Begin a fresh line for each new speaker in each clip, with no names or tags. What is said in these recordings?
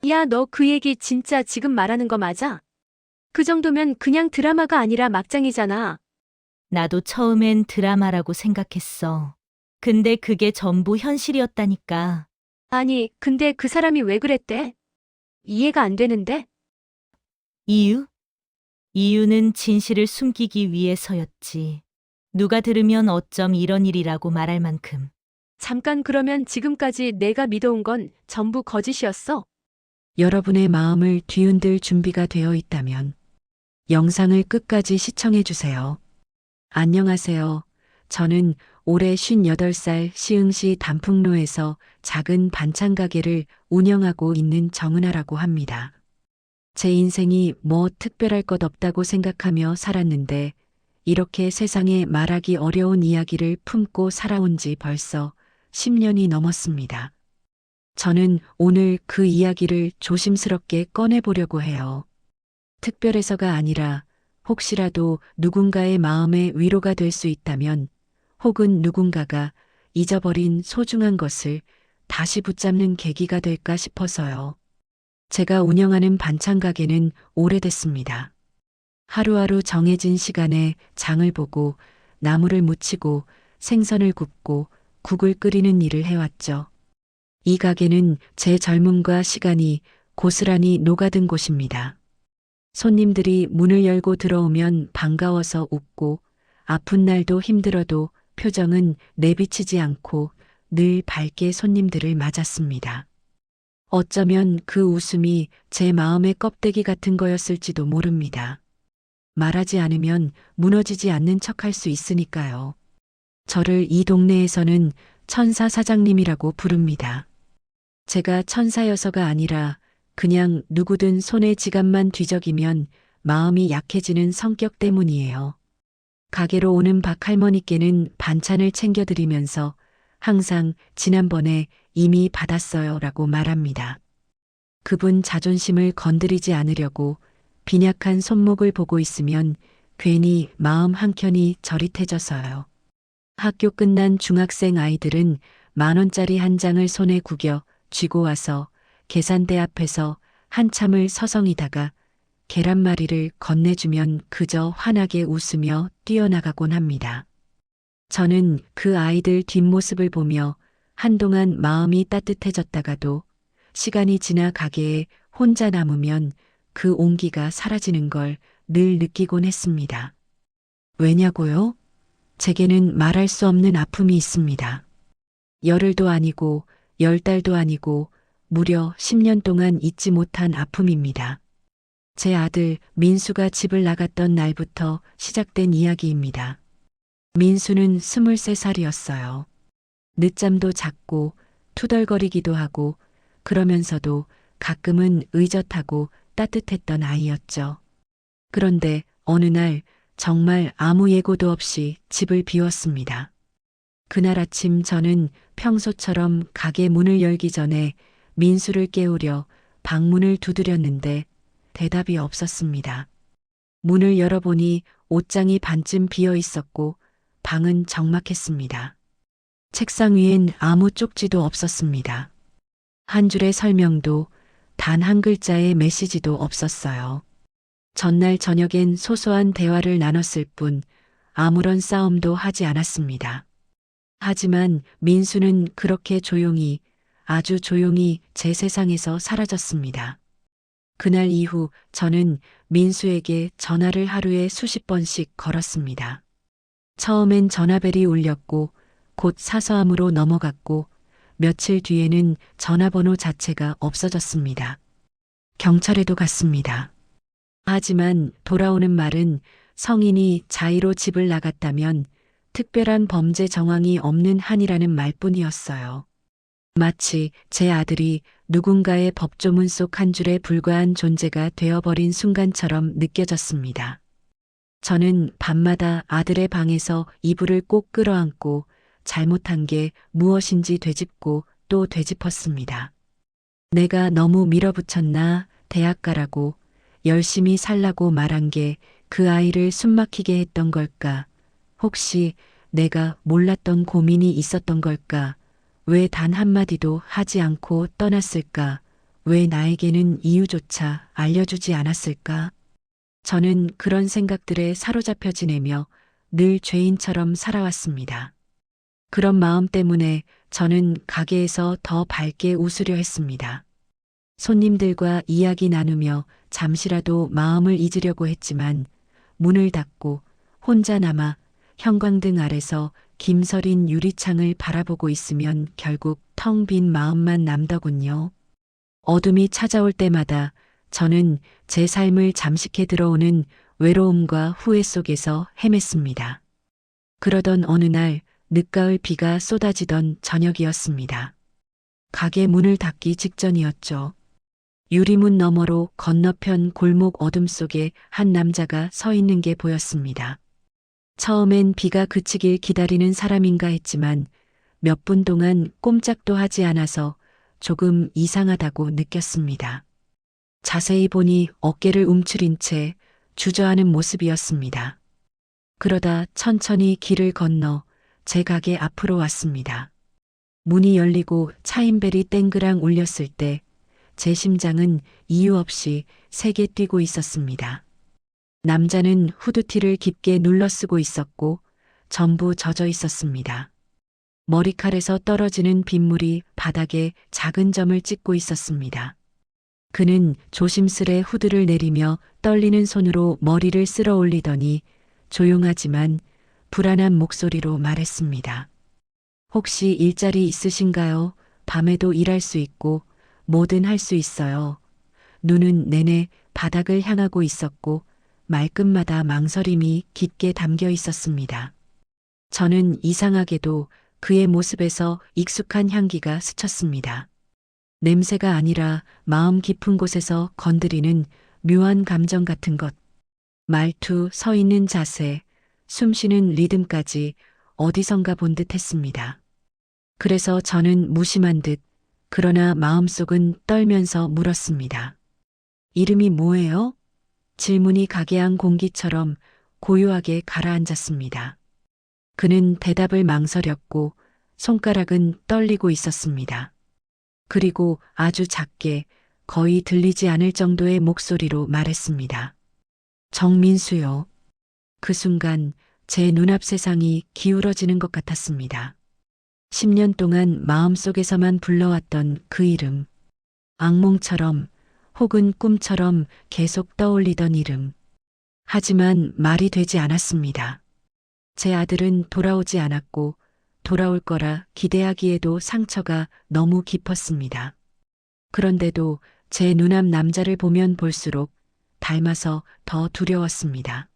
야, 너 그 얘기 진짜 지금 말하는 거 맞아? 그 정도면 그냥 드라마가 아니라 막장이잖아.
나도 처음엔 드라마라고 생각했어. 근데 그게 전부 현실이었다니까.
아니, 근데 그 사람이 왜 그랬대? 이해가 안 되는데?
이유? 이유는 진실을 숨기기 위해서였지. 누가 들으면 어쩜 이런 일이라고 말할 만큼.
잠깐 그러면 지금까지 내가 믿어온 건 전부 거짓이었어?
여러분의 마음을 뒤흔들 준비가 되어 있다면 영상을 끝까지 시청해 주세요. 안녕하세요. 저는 올해 58살 시흥시 단풍로에서 작은 반찬 가게를 운영하고 있는 정은아라고 합니다. 제 인생이 뭐 특별할 것 없다고 생각하며 살았는데 이렇게 세상에 말하기 어려운 이야기를 품고 살아온 지 벌써 10년이 넘었습니다. 저는 오늘 그 이야기를 조심스럽게 꺼내보려고 해요. 특별해서가 아니라 혹시라도 누군가의 마음에 위로가 될 수 있다면 혹은 누군가가 잊어버린 소중한 것을 다시 붙잡는 계기가 될까 싶어서요. 제가 운영하는 반찬 가게는 오래됐습니다. 하루하루 정해진 시간에 장을 보고 나물을 무치고 생선을 굽고 국을 끓이는 일을 해왔죠. 이 가게는 제 젊음과 시간이 고스란히 녹아든 곳입니다. 손님들이 문을 열고 들어오면 반가워서 웃고 아픈 날도 힘들어도 표정은 내비치지 않고 늘 밝게 손님들을 맞았습니다. 어쩌면 그 웃음이 제 마음의 껍데기 같은 거였을지도 모릅니다. 말하지 않으면 무너지지 않는 척할 수 있으니까요. 저를 이 동네에서는 천사 사장님이라고 부릅니다. 제가 천사여서가 아니라 그냥 누구든 손에 지갑만 뒤적이면 마음이 약해지는 성격 때문이에요. 가게로 오는 박할머니께는 반찬을 챙겨드리면서 항상 지난번에 이미 받았어요 라고 말합니다. 그분 자존심을 건드리지 않으려고 빈약한 손목을 보고 있으면 괜히 마음 한켠이 저릿해져서요. 학교 끝난 중학생 아이들은 10,000원짜리 한 장을 손에 구겨 쥐고 와서 계산대 앞에서 한참을 서성이다가 계란말이를 건네주면 그저 환하게 웃으며 뛰어나가곤 합니다. 저는 그 아이들 뒷모습을 보며 한동안 마음이 따뜻해졌다가도 시간이 지나 가게에 혼자 남으면 그 온기가 사라지는 걸 늘 느끼곤 했습니다. 왜냐고요? 제게는 말할 수 없는 아픔이 있습니다. 열흘도 아니고 10달도 아니고 무려 10년 동안 잊지 못한 아픔입니다. 제 아들 민수가 집을 나갔던 날부터 시작된 이야기입니다. 민수는 23살이었어요. 늦잠도 잤고 투덜거리기도 하고 그러면서도 가끔은 의젓하고 따뜻했던 아이였죠. 그런데 어느 날 정말 아무 예고도 없이 집을 비웠습니다. 그날 아침 저는 평소처럼 가게 문을 열기 전에 민수를 깨우려 방문을 두드렸는데 대답이 없었습니다. 문을 열어보니 옷장이 반쯤 비어 있었고 방은 적막했습니다. 책상 위엔 아무 쪽지도 없었습니다. 한 줄의 설명도 단 한 글자의 메시지도 없었어요. 전날 저녁엔 소소한 대화를 나눴을 뿐 아무런 싸움도 하지 않았습니다. 하지만 민수는 그렇게 조용히, 아주 조용히 제 세상에서 사라졌습니다. 그날 이후 저는 민수에게 전화를 하루에 수십 번씩 걸었습니다. 처음엔 전화벨이 울렸고 곧 사서함으로 넘어갔고 며칠 뒤에는 전화번호 자체가 없어졌습니다. 경찰에도 갔습니다. 하지만 돌아오는 말은 성인이 자의로 집을 나갔다면 특별한 범죄 정황이 없는 한이라는 말뿐이었어요. 마치 제 아들이 누군가의 법조문 속 한 줄에 불과한 존재가 되어버린 순간처럼 느껴졌습니다. 저는 밤마다 아들의 방에서 이불을 꼭 끌어안고 잘못한 게 무엇인지 되짚고 또 되짚었습니다. 내가 너무 밀어붙였나 대학 가라고 열심히 살라고 말한 게 그 아이를 숨막히게 했던 걸까? 혹시 내가 몰랐던 고민이 있었던 걸까? 왜 단 한마디도 하지 않고 떠났을까? 왜 나에게는 이유조차 알려주지 않았을까? 저는 그런 생각들에 사로잡혀 지내며 늘 죄인처럼 살아왔습니다. 그런 마음 때문에 저는 가게에서 더 밝게 웃으려 했습니다. 손님들과 이야기 나누며 잠시라도 마음을 잊으려고 했지만 문을 닫고 혼자 남아 형광등 아래서 김서린 유리창을 바라보고 있으면 결국 텅 빈 마음만 남더군요. 어둠이 찾아올 때마다 저는 제 삶을 잠식해 들어오는 외로움과 후회 속에서 헤맸습니다. 그러던 어느 날 늦가을 비가 쏟아지던 저녁이었습니다. 가게 문을 닫기 직전이었죠. 유리문 너머로 건너편 골목 어둠 속에 한 남자가 서 있는 게 보였습니다. 처음엔 비가 그치길 기다리는 사람인가 했지만 몇 분 동안 꼼짝도 하지 않아서 조금 이상하다고 느꼈습니다. 자세히 보니 어깨를 움츠린 채 주저하는 모습이었습니다. 그러다 천천히 길을 건너 제 가게 앞으로 왔습니다. 문이 열리고 차인벨이 땡그랑 울렸을 때 제 심장은 이유 없이 세게 뛰고 있었습니다. 남자는 후드티를 깊게 눌러 쓰고 있었고 전부 젖어 있었습니다. 머리칼에서 떨어지는 빗물이 바닥에 작은 점을 찍고 있었습니다. 그는 조심스레 후드를 내리며 떨리는 손으로 머리를 쓸어 올리더니 조용하지만 불안한 목소리로 말했습니다. 혹시 일자리 있으신가요? 밤에도 일할 수 있고 뭐든 할 수 있어요. 눈은 내내 바닥을 향하고 있었고 말끝마다 망설임이 깊게 담겨 있었습니다. 저는 이상하게도 그의 모습에서 익숙한 향기가 스쳤습니다. 냄새가 아니라 마음 깊은 곳에서 건드리는 묘한 감정 같은 것. 말투, 서 있는 자세, 숨쉬는 리듬까지 어디선가 본 듯 했습니다. 그래서 저는 무심한 듯 그러나 마음속은 떨면서 물었습니다. 이름이 뭐예요? 질문이 가게 안 공기처럼 고요하게 가라앉았습니다. 그는 대답을 망설였고 손가락은 떨리고 있었습니다. 그리고 아주 작게 거의 들리지 않을 정도의 목소리로 말했습니다. 정민수요. 그 순간 제 눈앞 세상이 기울어지는 것 같았습니다. 10년 동안 마음속에서만 불러왔던 그 이름. 악몽처럼 혹은 꿈처럼 계속 떠올리던 이름. 하지만 말이 되지 않았습니다. 제 아들은 돌아오지 않았고 돌아올 거라 기대하기에도 상처가 너무 깊었습니다. 그런데도 제 눈앞 남자를 보면 볼수록 닮아서 더 두려웠습니다.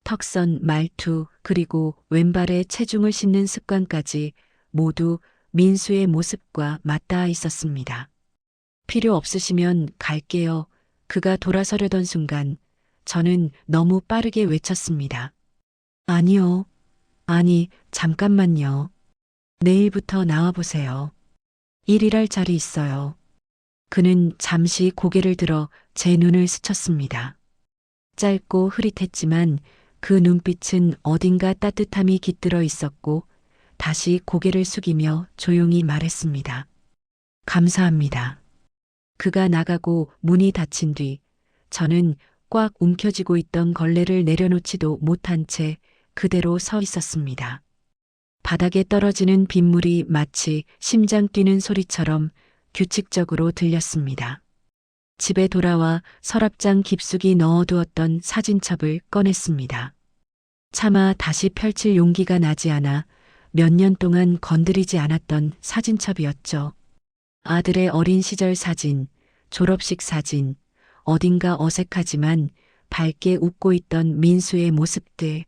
턱선, 말투, 그리고 왼발에 체중을 싣는 습관까지 모두 민수의 모습과 맞닿아 있었습니다. 필요 없으시면 갈게요. 그가 돌아서려던 순간 저는 너무 빠르게 외쳤습니다. 아니요. 아니, 잠깐만요. 내일부터 나와보세요. 일할 자리 있어요. 그는 잠시 고개를 들어 제 눈을 스쳤습니다. 짧고 흐릿했지만 그 눈빛은 어딘가 따뜻함이 깃들어 있었고 다시 고개를 숙이며 조용히 말했습니다. 감사합니다. 그가 나가고 문이 닫힌 뒤 저는 꽉 움켜쥐고 있던 걸레를 내려놓지도 못한 채 그대로 서 있었습니다. 바닥에 떨어지는 빗물이 마치 심장 뛰는 소리처럼 규칙적으로 들렸습니다. 집에 돌아와 서랍장 깊숙이 넣어두었던 사진첩을 꺼냈습니다. 차마 다시 펼칠 용기가 나지 않아 몇 년 동안 건드리지 않았던 사진첩이었죠. 아들의 어린 시절 사진, 졸업식 사진, 어딘가 어색하지만 밝게 웃고 있던 민수의 모습들.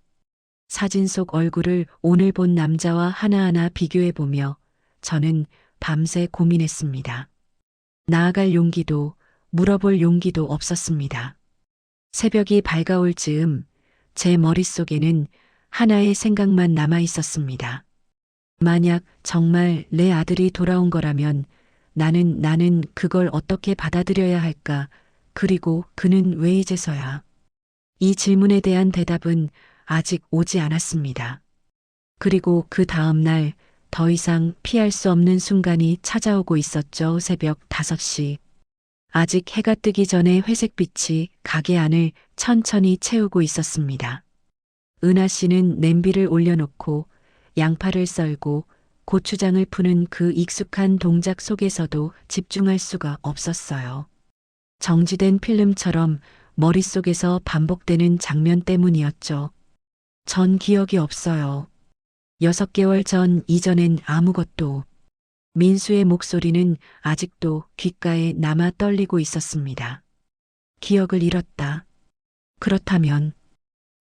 사진 속 얼굴을 오늘 본 남자와 하나하나 비교해보며 저는 밤새 고민했습니다. 나아갈 용기도 물어볼 용기도 없었습니다. 새벽이 밝아올 즈음 제 머릿속에는 하나의 생각만 남아 있었습니다. 만약 정말 내 아들이 돌아온 거라면 나는 그걸 어떻게 받아들여야 할까? 그리고 그는 왜 이제서야? 이 질문에 대한 대답은 아직 오지 않았습니다. 그리고 그 다음 날 더 이상 피할 수 없는 순간이 찾아오고 있었죠. 새벽 5시. 아직 해가 뜨기 전에 회색빛이 가게 안을 천천히 채우고 있었습니다. 은하 씨는 냄비를 올려놓고 양파를 썰고 고추장을 푸는 그 익숙한 동작 속에서도 집중할 수가 없었어요. 정지된 필름처럼 머릿속에서 반복되는 장면 때문이었죠. 전 기억이 없어요. 6개월 전 이전엔 아무것도. 민수의 목소리는 아직도 귓가에 남아 떨리고 있었습니다. 기억을 잃었다. 그렇다면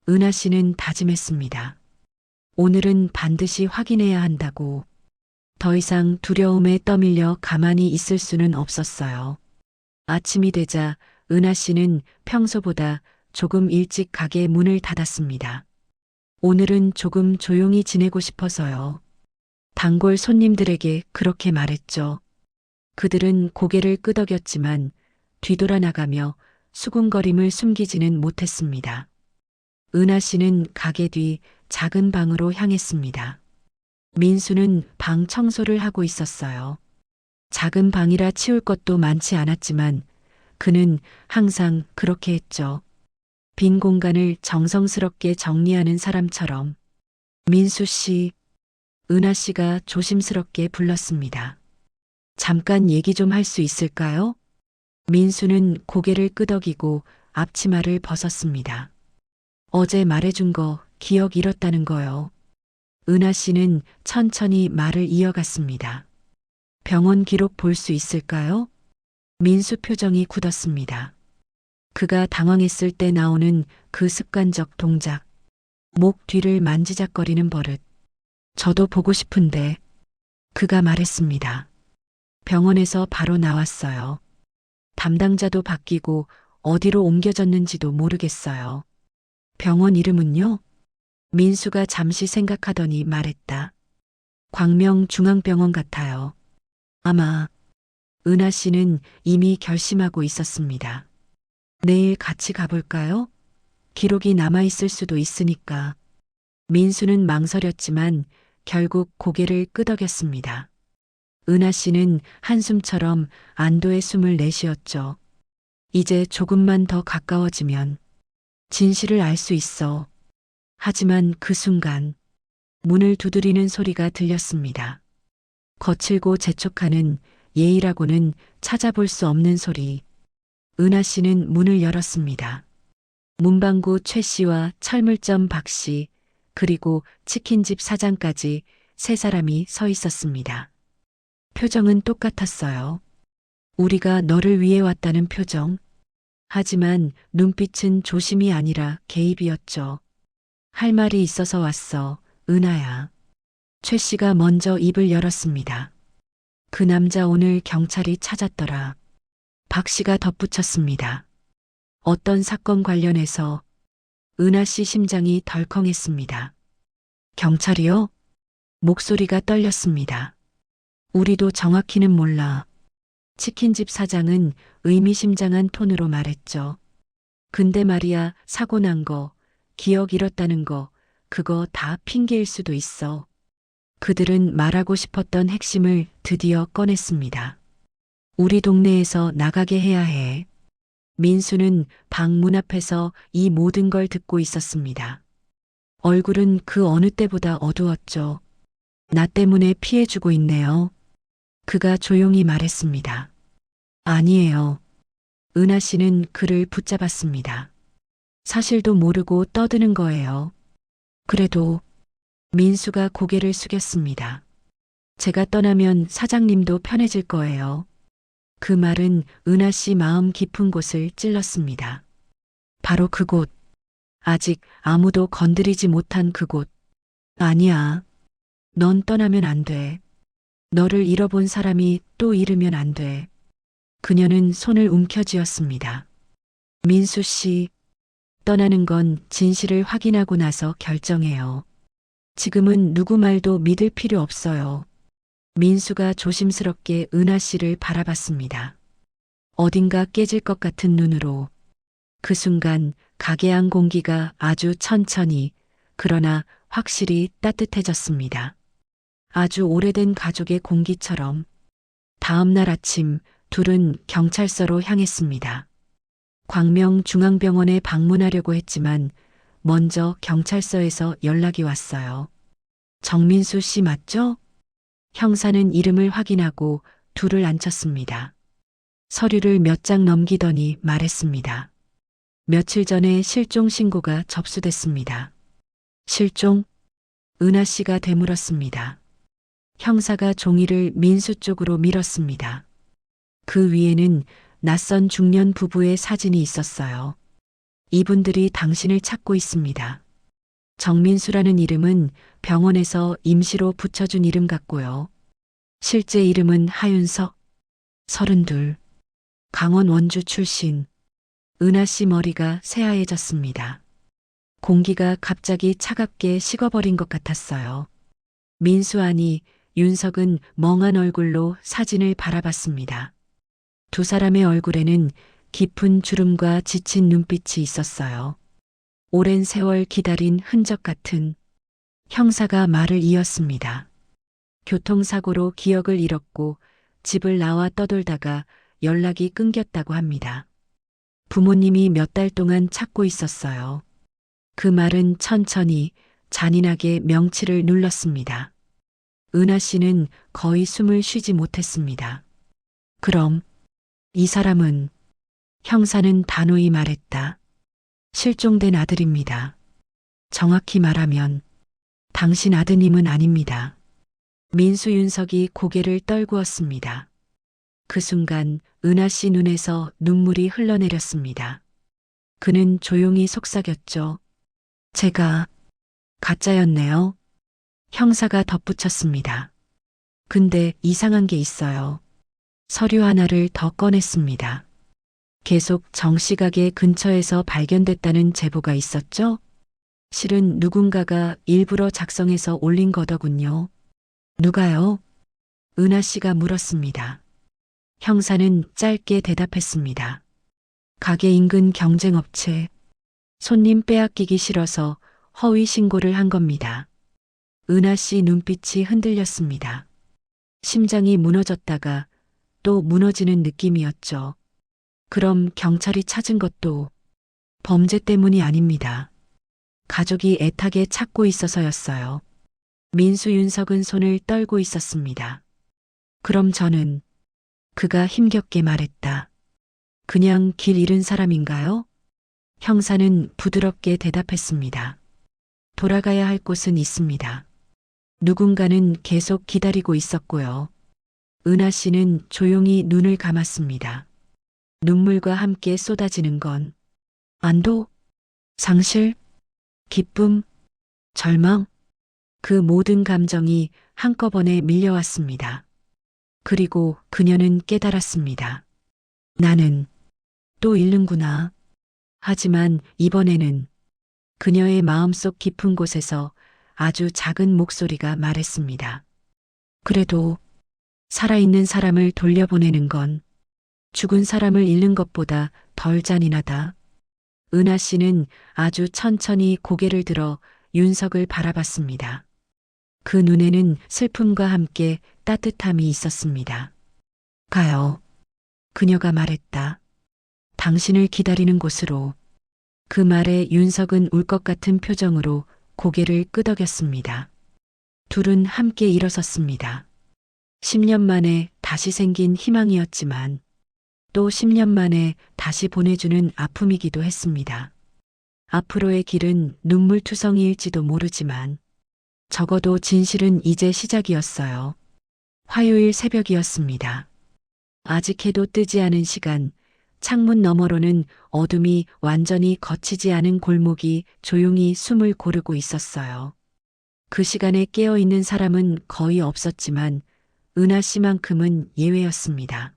은하 씨는 다짐했습니다. 오늘은 반드시 확인해야 한다고. 더 이상 두려움에 떠밀려 가만히 있을 수는 없었어요. 아침이 되자 은하 씨는 평소보다 조금 일찍 가게 문을 닫았습니다. 오늘은 조금 조용히 지내고 싶어서요. 단골 손님들에게 그렇게 말했죠. 그들은 고개를 끄덕였지만 뒤돌아 나가며 수군거림을 숨기지는 못했습니다. 은하 씨는 가게 뒤 작은 방으로 향했습니다. 민수는 방 청소를 하고 있었어요. 작은 방이라 치울 것도 많지 않았지만 그는 항상 그렇게 했죠. 빈 공간을 정성스럽게 정리하는 사람처럼. 민수 씨, 은하 씨가 조심스럽게 불렀습니다. 잠깐 얘기 좀 할 수 있을까요? 민수는 고개를 끄덕이고 앞치마를 벗었습니다. 어제 말해준 거 기억 잃었다는 거요. 은하 씨는 천천히 말을 이어갔습니다. 병원 기록 볼 수 있을까요? 민수 표정이 굳었습니다. 그가 당황했을 때 나오는 그 습관적 동작, 목 뒤를 만지작거리는 버릇. 저도 보고 싶은데 그가 말했습니다. 병원에서 바로 나왔어요. 담당자도 바뀌고 어디로 옮겨졌는지도 모르겠어요. 병원 이름은요? 민수가 잠시 생각하더니 말했다. 광명중앙병원 같아요. 아마 은하 씨는 이미 결심하고 있었습니다. 내일 같이 가볼까요? 기록이 남아있을 수도 있으니까. 민수는 망설였지만 결국 고개를 끄덕였습니다. 은하 씨는 한숨처럼 안도의 숨을 내쉬었죠. 이제 조금만 더 가까워지면 진실을 알 수 있어. 하지만 그 순간 문을 두드리는 소리가 들렸습니다. 거칠고 재촉하는 예의라고는 찾아볼 수 없는 소리. 은하 씨는 문을 열었습니다. 문방구 최 씨와 철물점 박 씨, 그리고 치킨집 사장까지 3사람이 서 있었습니다. 표정은 똑같았어요. 우리가 너를 위해 왔다는 표정. 하지만 눈빛은 조심이 아니라 개입이었죠. 할 말이 있어서 왔어, 은하야. 최 씨가 먼저 입을 열었습니다. 그 남자 오늘 경찰이 찾았더라. 박 씨가 덧붙였습니다. 어떤 사건 관련해서. 은하 씨 심장이 덜컹했습니다. 경찰이요? 목소리가 떨렸습니다. 우리도 정확히는 몰라. 치킨집 사장은 의미심장한 톤으로 말했죠. 근데 말이야, 사고 난 거, 기억 잃었다는 거, 그거 다 핑계일 수도 있어. 그들은 말하고 싶었던 핵심을 드디어 꺼냈습니다. 우리 동네에서 나가게 해야 해. 민수는 방 문 앞에서 이 모든 걸 듣고 있었습니다. 얼굴은 그 어느 때보다 어두웠죠. 나 때문에 피해주고 있네요. 그가 조용히 말했습니다. 아니에요. 은하 씨는 그를 붙잡았습니다. 사실도 모르고 떠드는 거예요. 그래도 민수가 고개를 숙였습니다. 제가 떠나면 사장님도 편해질 거예요. 그 말은 은하 씨 마음 깊은 곳을 찔렀습니다. 바로 그곳. 아직 아무도 건드리지 못한 그곳. 아니야. 넌 떠나면 안 돼. 너를 잃어본 사람이 또 잃으면 안 돼. 그녀는 손을 움켜쥐었습니다. 민수 씨, 떠나는 건 진실을 확인하고 나서 결정해요. 지금은 누구 말도 믿을 필요 없어요. 민수가 조심스럽게 은하 씨를 바라봤습니다. 어딘가 깨질 것 같은 눈으로. 그 순간 가게 안 공기가 아주 천천히, 그러나 확실히 따뜻해졌습니다. 아주 오래된 가족의 공기처럼. 다음 날 아침 둘은 경찰서로 향했습니다. 광명중앙병원에 방문하려고 했지만 먼저 경찰서에서 연락이 왔어요. 정민수 씨 맞죠? 형사는 이름을 확인하고 둘을 앉혔습니다. 서류를 몇 장 넘기더니 말했습니다. 며칠 전에 실종 신고가 접수됐습니다. 실종? 은하 씨가 되물었습니다. 형사가 종이를 민수 쪽으로 밀었습니다. 그 위에는 낯선 중년 부부의 사진이 있었어요. 이분들이 당신을 찾고 있습니다. 정민수라는 이름은 병원에서 임시로 붙여준 이름 같고요. 실제 이름은 하윤석, 32, 강원 원주 출신. 은하 씨 머리가 새하얘졌습니다. 공기가 갑자기 차갑게 식어버린 것 같았어요. 민수 아니 윤석은 멍한 얼굴로 사진을 바라봤습니다. 두 사람의 얼굴에는 깊은 주름과 지친 눈빛이 있었어요. 오랜 세월 기다린 흔적 같은. 형사가 말을 이었습니다. 교통사고로 기억을 잃었고 집을 나와 떠돌다가 연락이 끊겼다고 합니다. 부모님이 몇 달 동안 찾고 있었어요. 그 말은 천천히 잔인하게 명치를 눌렀습니다. 은하 씨는 거의 숨을 쉬지 못했습니다. 그럼 이 사람은? 형사는 단호히 말했다. 실종된 아들입니다. 정확히 말하면 당신 아드님은 아닙니다. 민수 윤석이 고개를 떨구었습니다. 그 순간 은하 씨 눈에서 눈물이 흘러내렸습니다. 그는 조용히 속삭였죠. 제가 가짜였네요. 형사가 덧붙였습니다. 근데 이상한 게 있어요. 서류 하나를 더 꺼냈습니다. 계속 정시가게 근처에서 발견됐다는 제보가 있었죠? 실은 누군가가 일부러 작성해서 올린 거더군요. 누가요? 은하 씨가 물었습니다. 형사는 짧게 대답했습니다. 가게 인근 경쟁업체. 손님 빼앗기기 싫어서 허위 신고를 한 겁니다. 은하 씨 눈빛이 흔들렸습니다. 심장이 무너졌다가 또 무너지는 느낌이었죠. 그럼 경찰이 찾은 것도 범죄 때문이 아닙니다. 가족이 애타게 찾고 있어서였어요. 민수 윤석은 손을 떨고 있었습니다. 그럼 저는 그가 힘겹게 말했다. 그냥 길 잃은 사람인가요? 형사는 부드럽게 대답했습니다. 돌아가야 할 곳은 있습니다. 누군가는 계속 기다리고 있었고요. 은하 씨는 조용히 눈을 감았습니다. 눈물과 함께 쏟아지는 건 안도, 상실, 기쁨, 절망, 그 모든 감정이 한꺼번에 밀려왔습니다. 그리고 그녀는 깨달았습니다. 나는 또 잃는구나. 하지만 이번에는 그녀의 마음속 깊은 곳에서 아주 작은 목소리가 말했습니다. 그래도 살아있는 사람을 돌려보내는 건 죽은 사람을 잃는 것보다 덜 잔인하다. 은하 씨는 아주 천천히 고개를 들어 윤석을 바라봤습니다. 그 눈에는 슬픔과 함께 따뜻함이 있었습니다. 가요. 그녀가 말했다. 당신을 기다리는 곳으로. 그 말에 윤석은 울 것 같은 표정으로 고개를 끄덕였습니다. 둘은 함께 일어섰습니다. 10년 만에 다시 생긴 희망이었지만 또 10년 만에 다시 보내주는 아픔이기도 했습니다. 앞으로의 길은 눈물투성이일지도 모르지만 적어도 진실은 이제 시작이었어요. 화요일 새벽이었습니다. 아직 해도 뜨지 않은 시간, 창문 너머로는 어둠이 완전히 걷히지 않은 골목이 조용히 숨을 고르고 있었어요. 그 시간에 깨어있는 사람은 거의 없었지만 은하 씨만큼은 예외였습니다.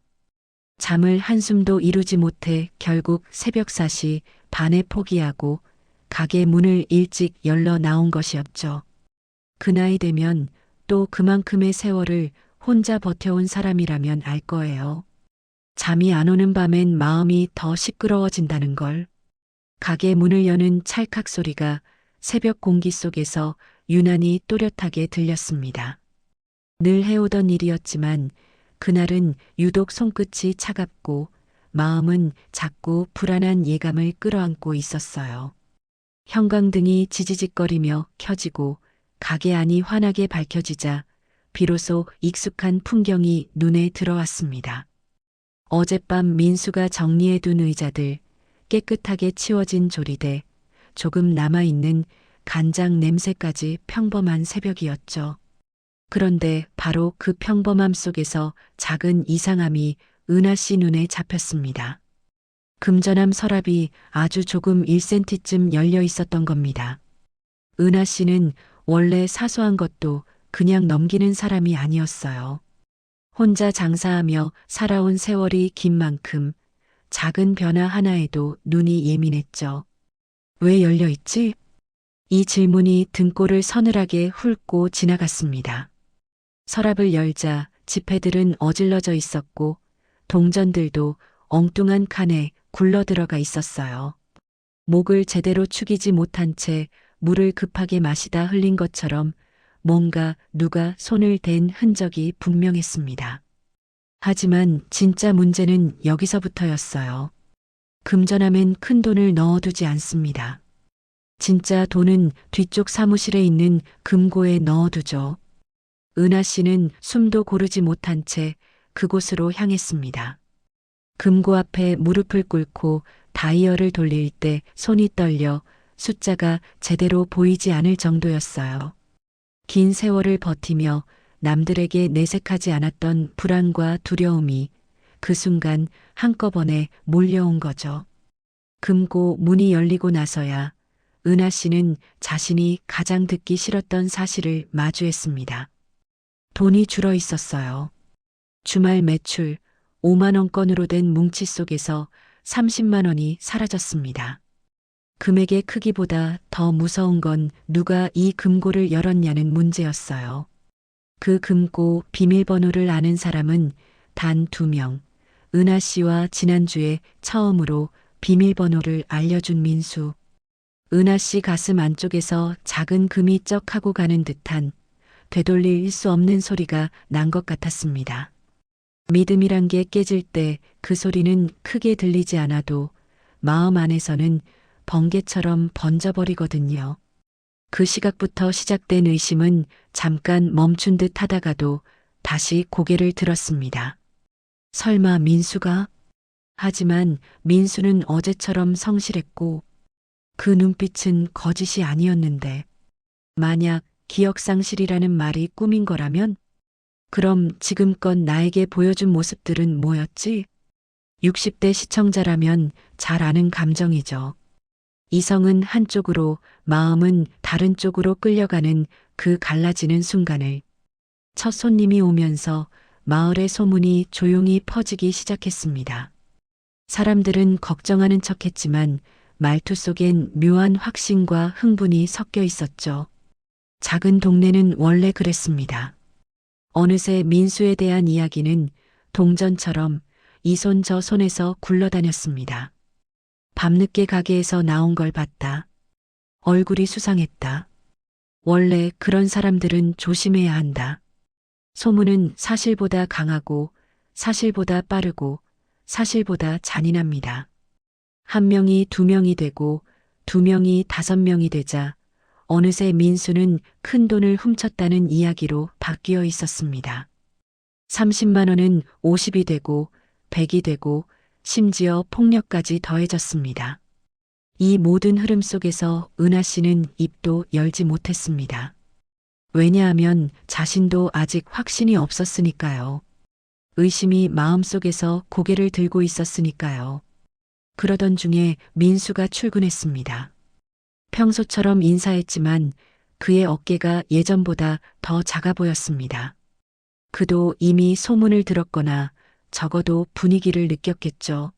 잠을 한숨도 이루지 못해 결국 새벽 4시 반에 포기하고 가게 문을 일찍 열러 나온 것이었죠. 그 나이 되면 또 그만큼의 세월을 혼자 버텨온 사람이라면 알 거예요. 잠이 안 오는 밤엔 마음이 더 시끄러워진다는 걸. 가게 문을 여는 찰칵 소리가 새벽 공기 속에서 유난히 또렷하게 들렸습니다. 늘 해오던 일이었지만 그날은 유독 손끝이 차갑고 마음은 자꾸 불안한 예감을 끌어안고 있었어요. 형광등이 지지직거리며 켜지고 가게 안이 환하게 밝혀지자 비로소 익숙한 풍경이 눈에 들어왔습니다. 어젯밤 민수가 정리해둔 의자들, 깨끗하게 치워진 조리대, 조금 남아있는 간장 냄새까지 평범한 새벽이었죠. 그런데 바로 그 평범함 속에서 작은 이상함이 은하 씨 눈에 잡혔습니다. 금전함 서랍이 아주 조금 1cm쯤 열려 있었던 겁니다. 은하 씨는 원래 사소한 것도 그냥 넘기는 사람이 아니었어요. 혼자 장사하며 살아온 세월이 긴 만큼 작은 변화 하나에도 눈이 예민했죠. 왜 열려 있지? 이 질문이 등골을 서늘하게 훑고 지나갔습니다. 서랍을 열자 지폐들은 어질러져 있었고 동전들도 엉뚱한 칸에 굴러 들어가 있었어요. 목을 제대로 축이지 못한 채 물을 급하게 마시다 흘린 것처럼 뭔가 누가 손을 댄 흔적이 분명했습니다. 하지만 진짜 문제는 여기서부터였어요. 금전함엔 큰 돈을 넣어두지 않습니다. 진짜 돈은 뒤쪽 사무실에 있는 금고에 넣어두죠. 은하 씨는 숨도 고르지 못한 채 그곳으로 향했습니다. 금고 앞에 무릎을 꿇고 다이얼을 돌릴 때 손이 떨려 숫자가 제대로 보이지 않을 정도였어요. 긴 세월을 버티며 남들에게 내색하지 않았던 불안과 두려움이 그 순간 한꺼번에 몰려온 거죠. 금고 문이 열리고 나서야 은하 씨는 자신이 가장 듣기 싫었던 사실을 마주했습니다. 돈이 줄어 있었어요. 주말 매출 5만 원권으로 된 뭉치 속에서 30만 원이 사라졌습니다. 금액의 크기보다 더 무서운 건 누가 이 금고를 열었냐는 문제였어요. 그 금고 비밀번호를 아는 사람은 단 2명, 은하 씨와 지난주에 처음으로 비밀번호를 알려준 민수. 은하 씨 가슴 안쪽에서 작은 금이 쩍 하고 가는 듯한 되돌릴 수 없는 소리가 난 것 같았습니다. 믿음이란 게 깨질 때 그 소리는 크게 들리지 않아도 마음 안에서는 번개처럼 번져버리거든요. 그 시각부터 시작된 의심은 잠깐 멈춘 듯 하다가도 다시 고개를 들었습니다. 설마 민수가? 하지만 민수는 어제처럼 성실했고 그 눈빛은 거짓이 아니었는데 만약 기억상실이라는 말이 꿈인 거라면 그럼 지금껏 나에게 보여준 모습들은 뭐였지? 60대 시청자라면 잘 아는 감정이죠. 이성은 한쪽으로 마음은 다른 쪽으로 끌려가는 그 갈라지는 순간을 첫 손님이 오면서 마을의 소문이 조용히 퍼지기 시작했습니다. 사람들은 걱정하는 척했지만 말투 속엔 묘한 확신과 흥분이 섞여 있었죠. 작은 동네는 원래 그랬습니다. 어느새 민수에 대한 이야기는 동전처럼 이 손 저 손에서 굴러다녔습니다. 밤늦게 가게에서 나온 걸 봤다. 얼굴이 수상했다. 원래 그런 사람들은 조심해야 한다. 소문은 사실보다 강하고 사실보다 빠르고 사실보다 잔인합니다. 한 명이 2명이 되고 2명이 5명이 되자 어느새 민수는 큰 돈을 훔쳤다는 이야기로 바뀌어 있었습니다. 30만 원은 50이 되고 100이 되고 심지어 폭력까지 더해졌습니다. 이 모든 흐름 속에서 은하 씨는 입도 열지 못했습니다. 왜냐하면 자신도 아직 확신이 없었으니까요. 의심이 마음속에서 고개를 들고 있었으니까요. 그러던 중에 민수가 출근했습니다. 평소처럼 인사했지만 그의 어깨가 예전보다 더 작아 보였습니다. 그도 이미 소문을 들었거나 적어도 분위기를 느꼈겠죠.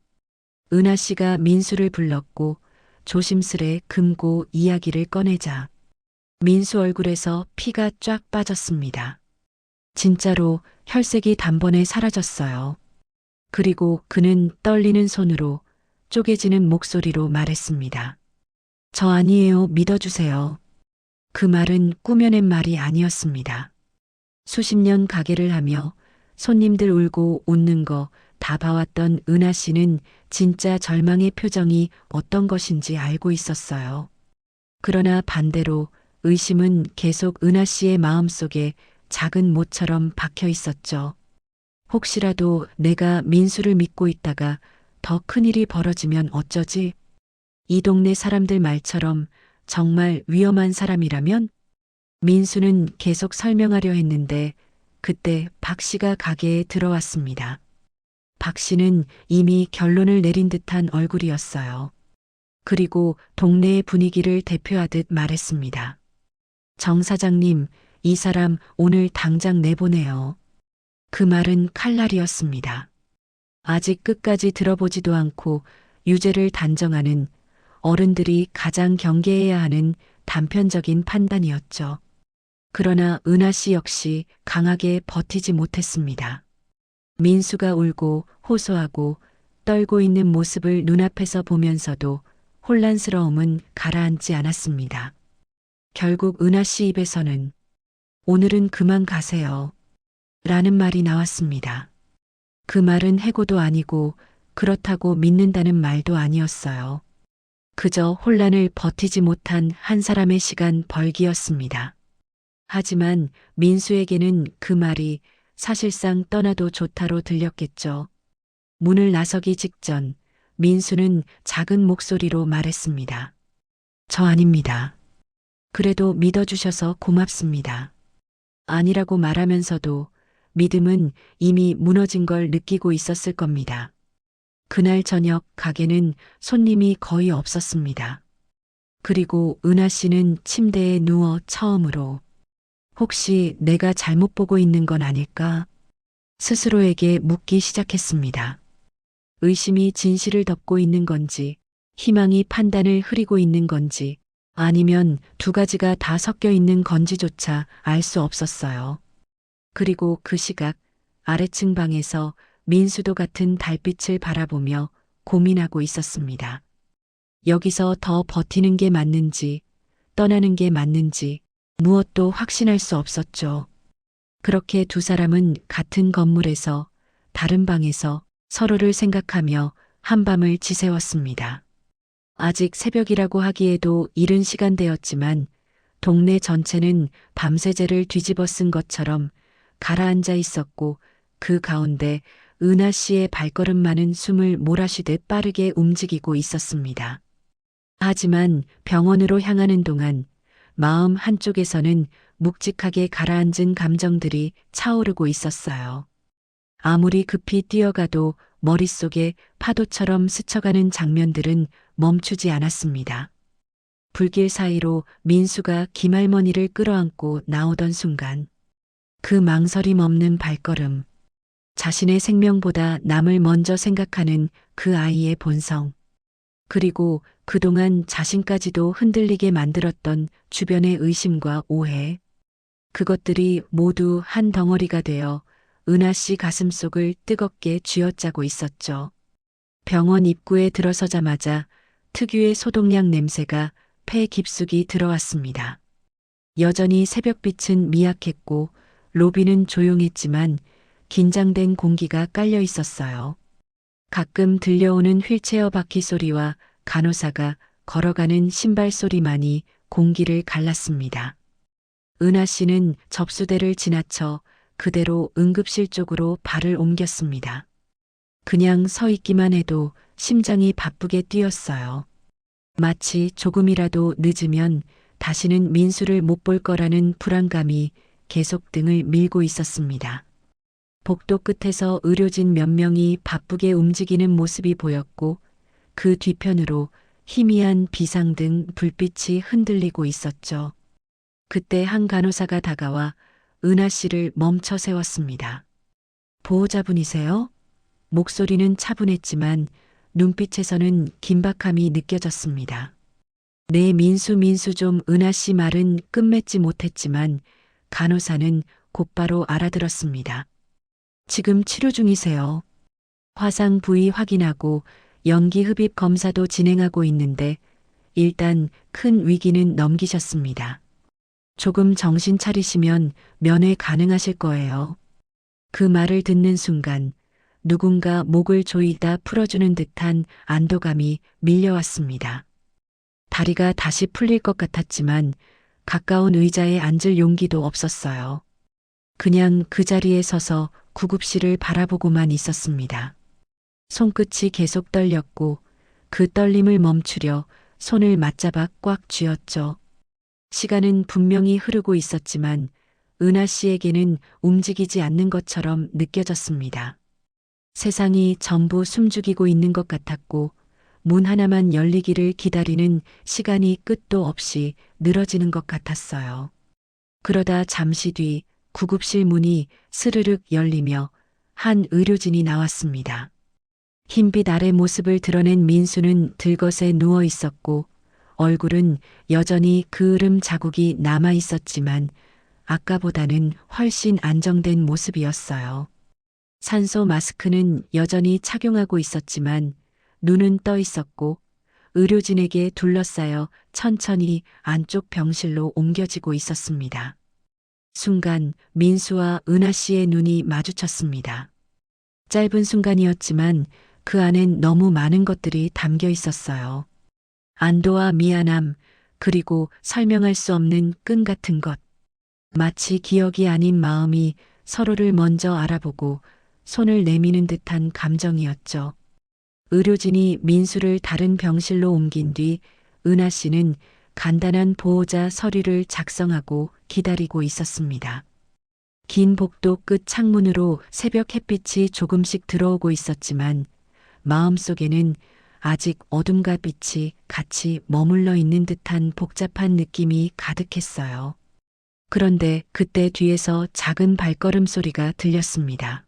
은하 씨가 민수를 불렀고 조심스레 금고 이야기를 꺼내자 민수 얼굴에서 피가 쫙 빠졌습니다. 진짜로 혈색이 단번에 사라졌어요. 그리고 그는 떨리는 손으로 쪼개지는 목소리로 말했습니다. 저 아니에요. 믿어주세요. 그 말은 꾸며낸 말이 아니었습니다. 수십 년 가게를 하며 손님들 울고 웃는 거 다 봐왔던 은하 씨는 진짜 절망의 표정이 어떤 것인지 알고 있었어요. 그러나 반대로 의심은 계속 은하 씨의 마음속에 작은 모처럼 박혀 있었죠. 혹시라도 내가 민수를 믿고 있다가 더 큰일이 벌어지면 어쩌지? 이 동네 사람들 말처럼 정말 위험한 사람이라면? 민수는 계속 설명하려 했는데 그때 박 씨가 가게에 들어왔습니다. 박 씨는 이미 결론을 내린 듯한 얼굴이었어요. 그리고 동네의 분위기를 대표하듯 말했습니다. 정 사장님, 이 사람 오늘 당장 내보내요. 그 말은 칼날이었습니다. 아직 끝까지 들어보지도 않고 유죄를 단정하는 어른들이 가장 경계해야 하는 단편적인 판단이었죠. 그러나 은하 씨 역시 강하게 버티지 못했습니다. 민수가 울고 호소하고 떨고 있는 모습을 눈앞에서 보면서도 혼란스러움은 가라앉지 않았습니다. 결국 은하 씨 입에서는 오늘은 그만 가세요. 라는 말이 나왔습니다. 그 말은 해고도 아니고 그렇다고 믿는다는 말도 아니었어요. 그저 혼란을 버티지 못한 한 사람의 시간 벌기였습니다. 하지만 민수에게는 그 말이 사실상 떠나도 좋다로 들렸겠죠. 문을 나서기 직전 민수는 작은 목소리로 말했습니다. 저 아닙니다. 그래도 믿어주셔서 고맙습니다. 아니라고 말하면서도 믿음은 이미 무너진 걸 느끼고 있었을 겁니다. 그날 저녁 가게는 손님이 거의 없었습니다. 그리고 은하 씨는 침대에 누워 처음으로 혹시 내가 잘못 보고 있는 건 아닐까? 스스로에게 묻기 시작했습니다. 의심이 진실을 덮고 있는 건지, 희망이 판단을 흐리고 있는 건지, 아니면 두 가지가 다 섞여 있는 건지조차 알 수 없었어요. 그리고 그 시각 아래층 방에서 민수도 같은 달빛을 바라보며 고민하고 있었습니다. 여기서 더 버티는 게 맞는지, 떠나는 게 맞는지, 무엇도 확신할 수 없었죠. 그렇게 두 사람은 같은 건물에서 다른 방에서 서로를 생각하며 한밤을 지새웠습니다. 아직 새벽이라고 하기에도 이른 시간대였지만 동네 전체는 밤새제를 뒤집어 쓴 것처럼 가라앉아 있었고 그 가운데 은하 씨의 발걸음만은 숨을 몰아쉬듯 빠르게 움직이고 있었습니다. 하지만 병원으로 향하는 동안 마음 한쪽에서는 묵직하게 가라앉은 감정들이 차오르고 있었어요. 아무리 급히 뛰어가도 머릿속에 파도처럼 스쳐가는 장면들은 멈추지 않았습니다. 불길 사이로 민수가 김할머니를 끌어안고 나오던 순간 그 망설임 없는 발걸음, 자신의 생명보다 남을 먼저 생각하는 그 아이의 본성, 그리고 그동안 자신까지도 흔들리게 만들었던 주변의 의심과 오해, 그것들이 모두 한 덩어리가 되어 은하 씨 가슴속을 뜨겁게 쥐어짜고 있었죠. 병원 입구에 들어서자마자 특유의 소독약 냄새가 폐 깊숙이 들어왔습니다. 여전히 새벽빛은 미약했고 로비는 조용했지만 긴장된 공기가 깔려 있었어요. 가끔 들려오는 휠체어 바퀴 소리와 간호사가 걸어가는 신발 소리만이 공기를 갈랐습니다. 은하 씨는 접수대를 지나쳐 그대로 응급실 쪽으로 발을 옮겼습니다. 그냥 서 있기만 해도 심장이 바쁘게 뛰었어요. 마치 조금이라도 늦으면 다시는 민수를 못 볼 거라는 불안감이 계속 등을 밀고 있었습니다. 복도 끝에서 의료진 몇 명이 바쁘게 움직이는 모습이 보였고 그 뒤편으로 희미한 비상등 불빛이 흔들리고 있었죠. 그때 한 간호사가 다가와 은하 씨를 멈춰 세웠습니다. 보호자분이세요? 목소리는 차분했지만 눈빛에서는 긴박함이 느껴졌습니다. 네, 민수 좀. 은하 씨 말은 끝맺지 못했지만 간호사는 곧바로 알아들었습니다. 지금 치료 중이세요. 화상 부위 확인하고 연기 흡입 검사도 진행하고 있는데 일단 큰 위기는 넘기셨습니다. 조금 정신 차리시면 면회 가능하실 거예요. 그 말을 듣는 순간 누군가 목을 조이다 풀어주는 듯한 안도감이 밀려왔습니다. 다리가 다시 풀릴 것 같았지만 가까운 의자에 앉을 용기도 없었어요. 그냥 그 자리에 서서 구급실을 바라보고만 있었습니다. 손끝이 계속 떨렸고 그 떨림을 멈추려 손을 맞잡아 꽉 쥐었죠. 시간은 분명히 흐르고 있었지만 은하 씨에게는 움직이지 않는 것처럼 느껴졌습니다. 세상이 전부 숨죽이고 있는 것 같았고 문 하나만 열리기를 기다리는 시간이 끝도 없이 늘어지는 것 같았어요. 그러다 잠시 뒤 구급실 문이 스르륵 열리며 한 의료진이 나왔습니다. 흰빛 아래 모습을 드러낸 민수는 들것에 누워 있었고 얼굴은 여전히 그을음 자국이 남아 있었지만 아까보다는 훨씬 안정된 모습이었어요. 산소 마스크는 여전히 착용하고 있었지만 눈은 떠 있었고 의료진에게 둘러싸여 천천히 안쪽 병실로 옮겨지고 있었습니다. 순간 민수와 은하 씨의 눈이 마주쳤습니다. 짧은 순간이었지만 그 안엔 너무 많은 것들이 담겨 있었어요. 안도와 미안함, 그리고 설명할 수 없는 끈 같은 것. 마치 기억이 아닌 마음이 서로를 먼저 알아보고 손을 내미는 듯한 감정이었죠. 의료진이 민수를 다른 병실로 옮긴 뒤 은하 씨는 간단한 보호자 서류를 작성하고 기다리고 있었습니다. 긴 복도 끝 창문으로 새벽 햇빛이 조금씩 들어오고 있었지만 마음속에는 아직 어둠과 빛이 같이 머물러 있는 듯한 복잡한 느낌이 가득했어요. 그런데 그때 뒤에서 작은 발걸음 소리가 들렸습니다.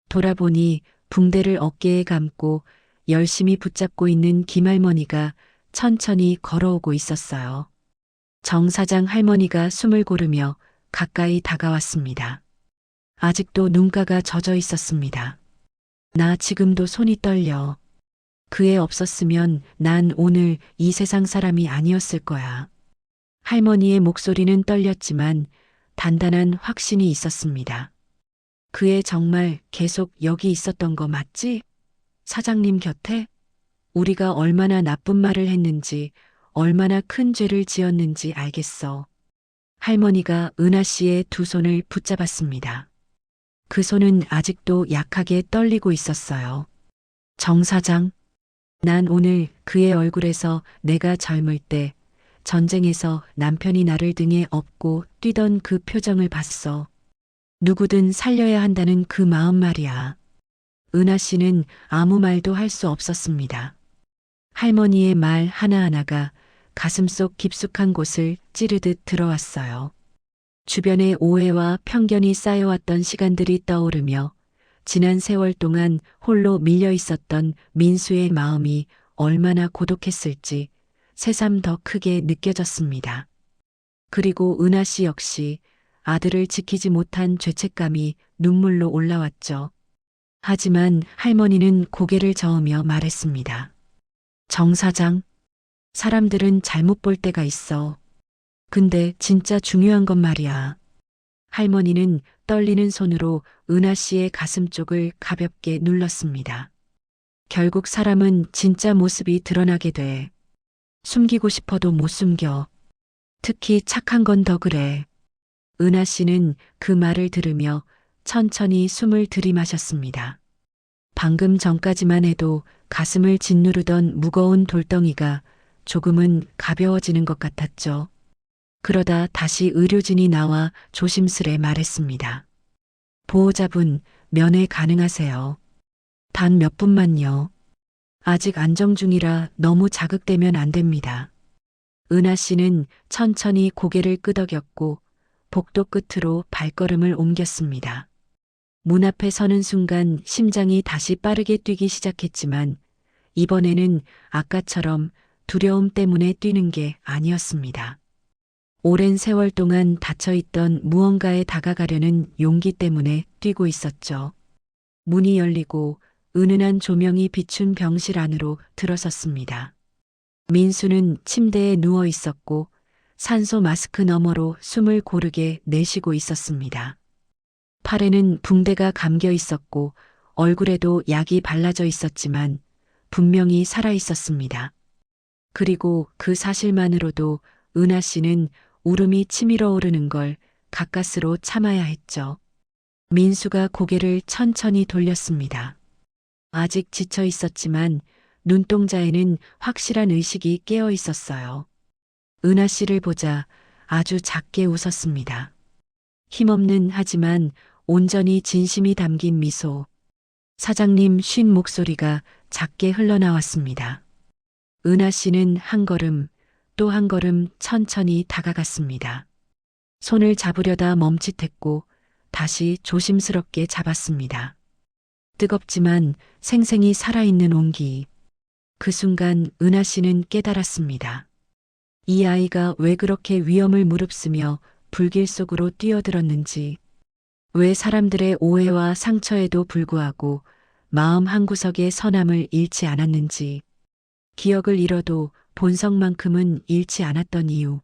돌아보니 붕대를 어깨에 감고 열심히 붙잡고 있는 김할머니가 천천히 걸어오고 있었어요. 정 사장 할머니가 숨을 고르며 가까이 다가왔습니다. 아직도 눈가가 젖어 있었습니다. 나 지금도 손이 떨려. 그 애 없었으면 난 오늘 이 세상 사람이 아니었을 거야. 할머니의 목소리는 떨렸지만 단단한 확신이 있었습니다. 그 애 정말 계속 여기 있었던 거 맞지? 사장님 곁에? 우리가 얼마나 나쁜 말을 했는지, 얼마나 큰 죄를 지었는지 알겠어. 할머니가 은하 씨의 두 손을 붙잡았습니다. 그 손은 아직도 약하게 떨리고 있었어요. 정 사장, 난 오늘 그의 얼굴에서 내가 젊을 때 전쟁에서 남편이 나를 등에 업고 뛰던 그 표정을 봤어. 누구든 살려야 한다는 그 마음 말이야. 은하 씨는 아무 말도 할 수 없었습니다. 할머니의 말 하나하나가 가슴속 깊숙한 곳을 찌르듯 들어왔어요. 주변의 오해와 편견이 쌓여왔던 시간들이 떠오르며 지난 세월 동안 홀로 밀려 있었던 민수의 마음이 얼마나 고독했을지 새삼 더 크게 느껴졌습니다. 그리고 은하 씨 역시 아들을 지키지 못한 죄책감이 눈물로 올라왔죠. 하지만 할머니는 고개를 저으며 말했습니다. 정 사장, 사람들은 잘못 볼 때가 있어. 근데 진짜 중요한 건 말이야. 할머니는 떨리는 손으로 은하 씨의 가슴 쪽을 가볍게 눌렀습니다. 결국 사람은 진짜 모습이 드러나게 돼. 숨기고 싶어도 못 숨겨. 특히 착한 건 더 그래. 은하 씨는 그 말을 들으며 천천히 숨을 들이마셨습니다. 방금 전까지만 해도 가슴을 짓누르던 무거운 돌덩이가 조금은 가벼워지는 것 같았죠. 그러다 다시 의료진이 나와 조심스레 말했습니다. 보호자분, 면회 가능하세요. 단 몇 분만요. 아직 안정 중이라 너무 자극되면 안 됩니다. 은하 씨는 천천히 고개를 끄덕였고 복도 끝으로 발걸음을 옮겼습니다. 문 앞에 서는 순간 심장이 다시 빠르게 뛰기 시작했지만 이번에는 아까처럼 두려움 때문에 뛰는 게 아니었습니다. 오랜 세월 동안 닫혀있던 무언가에 다가가려는 용기 때문에 뛰고 있었죠. 문이 열리고 은은한 조명이 비춘 병실 안으로 들어섰습니다. 민수는 침대에 누워 있었고 산소 마스크 너머로 숨을 고르게 내쉬고 있었습니다. 팔에는 붕대가 감겨 있었고 얼굴에도 약이 발라져 있었지만 분명히 살아 있었습니다. 그리고 그 사실만으로도 은하 씨는 울음이 치밀어 오르는 걸 가까스로 참아야 했죠. 민수가 고개를 천천히 돌렸습니다. 아직 지쳐 있었지만 눈동자에는 확실한 의식이 깨어 있었어요. 은하 씨를 보자 아주 작게 웃었습니다. 힘없는 하지만 온전히 진심이 담긴 미소. 사장님 쉰 목소리가 작게 흘러나왔습니다. 은하 씨는 한 걸음 또 한 걸음 천천히 다가갔습니다. 손을 잡으려다 멈칫했고 다시 조심스럽게 잡았습니다. 뜨겁지만 생생히 살아있는 온기. 그 순간 은하 씨는 깨달았습니다. 이 아이가 왜 그렇게 위험을 무릅쓰며 불길 속으로 뛰어들었는지, 왜 사람들의 오해와 상처에도 불구하고 마음 한구석에 선함을 잃지 않았는지, 기억을 잃어도 본성만큼은 잃지 않았던 이유.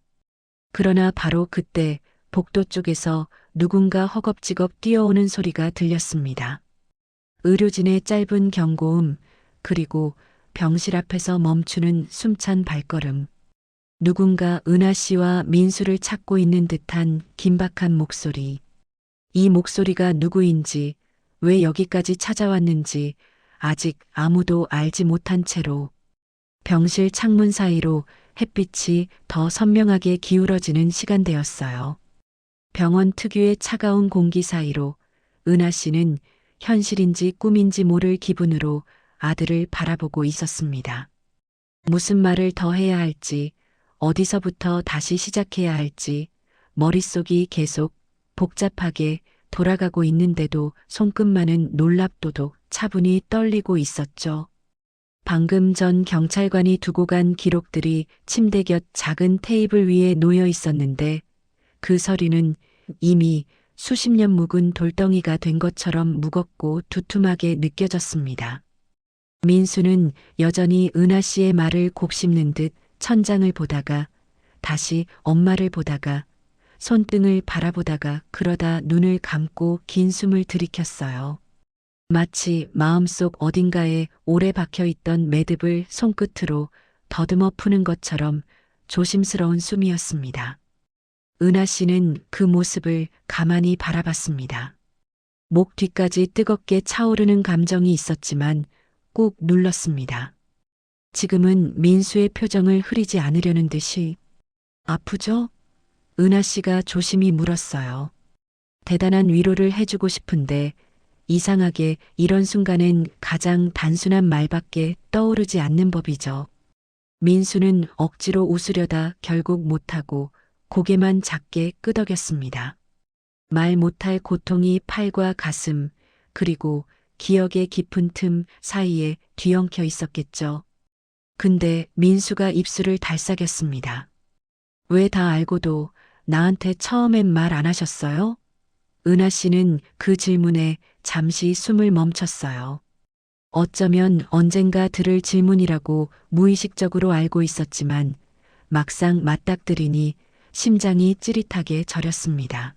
그러나 바로 그때 복도 쪽에서 누군가 허겁지겁 뛰어오는 소리가 들렸습니다. 의료진의 짧은 경고음, 그리고 병실 앞에서 멈추는 숨찬 발걸음. 누군가 은하 씨와 민수를 찾고 있는 듯한 긴박한 목소리. 이 목소리가 누구인지, 왜 여기까지 찾아왔는지 아직 아무도 알지 못한 채로 병실 창문 사이로 햇빛이 더 선명하게 기울어지는 시간대였어요. 병원 특유의 차가운 공기 사이로 은하 씨는 현실인지 꿈인지 모를 기분으로 아들을 바라보고 있었습니다. 무슨 말을 더 해야 할지, 어디서부터 다시 시작해야 할지 머릿속이 계속 복잡하게 돌아가고 있는데도 손끝만은 놀랍도록 차분히 떨리고 있었죠. 방금 전 경찰관이 두고 간 기록들이 침대 곁 작은 테이블 위에 놓여 있었는데 그 서류는 이미 수십 년 묵은 돌덩이가 된 것처럼 무겁고 두툼하게 느껴졌습니다. 민수는 여전히 은하 씨의 말을 곱씹는 듯 천장을 보다가 다시 엄마를 보다가 손등을 바라보다가 그러다 눈을 감고 긴 숨을 들이켰어요. 마치 마음속 어딘가에 오래 박혀있던 매듭을 손끝으로 더듬어 푸는 것처럼 조심스러운 숨이었습니다. 은하 씨는 그 모습을 가만히 바라봤습니다. 목 뒤까지 뜨겁게 차오르는 감정이 있었지만 꾹 눌렀습니다. 지금은 민수의 표정을 흐리지 않으려는 듯이 아프죠? 은하 씨가 조심히 물었어요. 대단한 위로를 해주고 싶은데 이상하게 이런 순간엔 가장 단순한 말밖에 떠오르지 않는 법이죠. 민수는 억지로 웃으려다 결국 못하고 고개만 작게 끄덕였습니다. 말 못할 고통이 팔과 가슴, 그리고 기억의 깊은 틈 사이에 뒤엉켜 있었겠죠. 근데 민수가 입술을 달싹였습니다. 왜 다 알고도 나한테 처음엔 말 안 하셨어요? 은하 씨는 그 질문에 잠시 숨을 멈췄어요. 어쩌면 언젠가 들을 질문이라고 무의식적으로 알고 있었지만 막상 맞닥뜨리니 심장이 찌릿하게 저렸습니다.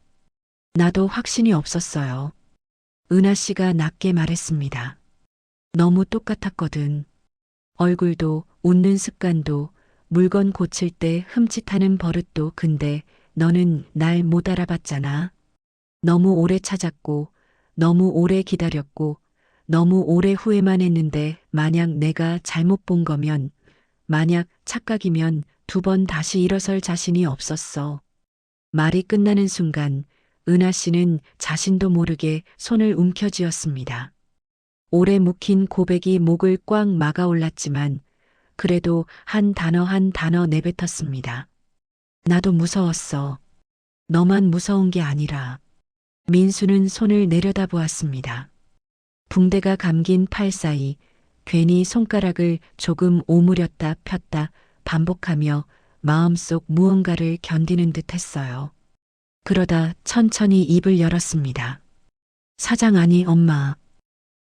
나도 확신이 없었어요. 은하 씨가 낮게 말했습니다. 너무 똑같았거든. 얼굴도 웃는 습관도 물건 고칠 때 흠칫하는 버릇도. 근데 너는 날 못 알아봤잖아. 너무 오래 찾았고 너무 오래 기다렸고 너무 오래 후회만 했는데 만약 내가 잘못 본 거면, 만약 착각이면 2번 다시 일어설 자신이 없었어. 말이 끝나는 순간 은하 씨는 자신도 모르게 손을 움켜쥐었습니다. 오래 묵힌 고백이 목을 꽉 막아 올랐지만 그래도 한 단어 한 단어 내뱉었습니다. 나도 무서웠어. 너만 무서운 게 아니라. 민수는 손을 내려다보았습니다. 붕대가 감긴 팔 사이 괜히 손가락을 조금 오므렸다 폈다 반복하며 마음속 무언가를 견디는 듯 했어요. 그러다 천천히 입을 열었습니다. 사장 아니 엄마.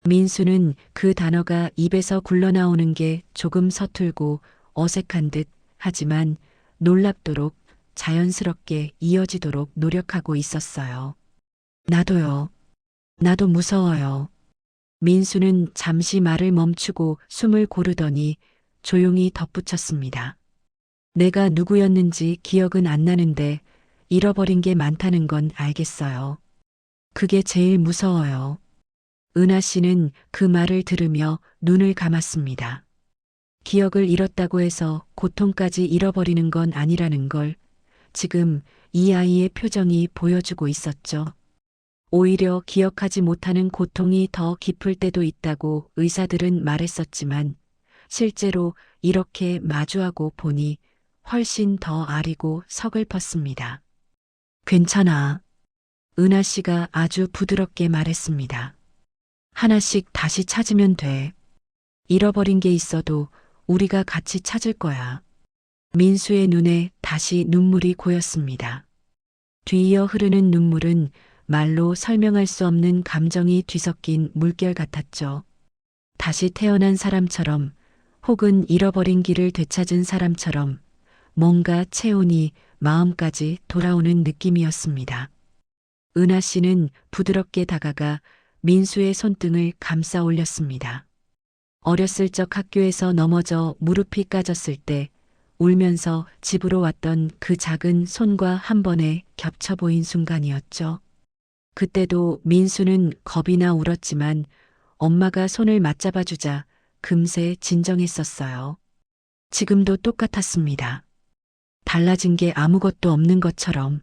민수는 그 단어가 입에서 굴러나오는 게 조금 서툴고 어색한 듯 하지만 놀랍도록 자연스럽게 이어지도록 노력하고 있었어요. 나도요. 나도 무서워요. 민수는 잠시 말을 멈추고 숨을 고르더니 조용히 덧붙였습니다. 내가 누구였는지 기억은 안 나는데 잃어버린 게 많다는 건 알겠어요. 그게 제일 무서워요. 은하 씨는 그 말을 들으며 눈을 감았습니다. 기억을 잃었다고 해서 고통까지 잃어버리는 건 아니라는 걸 지금 이 아이의 표정이 보여주고 있었죠. 오히려 기억하지 못하는 고통이 더 깊을 때도 있다고 의사들은 말했었지만 실제로 이렇게 마주하고 보니 훨씬 더 아리고 서글펐습니다. 괜찮아. 은하 씨가 아주 부드럽게 말했습니다. 하나씩 다시 찾으면 돼. 잃어버린 게 있어도 우리가 같이 찾을 거야. 민수의 눈에 다시 눈물이 고였습니다. 뒤이어 흐르는 눈물은 말로 설명할 수 없는 감정이 뒤섞인 물결 같았죠. 다시 태어난 사람처럼 혹은 잃어버린 길을 되찾은 사람처럼 뭔가 체온이 마음까지 돌아오는 느낌이었습니다. 은하 씨는 부드럽게 다가가 민수의 손등을 감싸 올렸습니다. 어렸을 적 학교에서 넘어져 무릎이 까졌을 때 울면서 집으로 왔던 그 작은 손과 한 번에 겹쳐 보인 순간이었죠. 그때도 민수는 겁이 나 울었지만 엄마가 손을 맞잡아 주자 금세 진정했었어요. 지금도 똑같았습니다. 달라진 게 아무것도 없는 것처럼.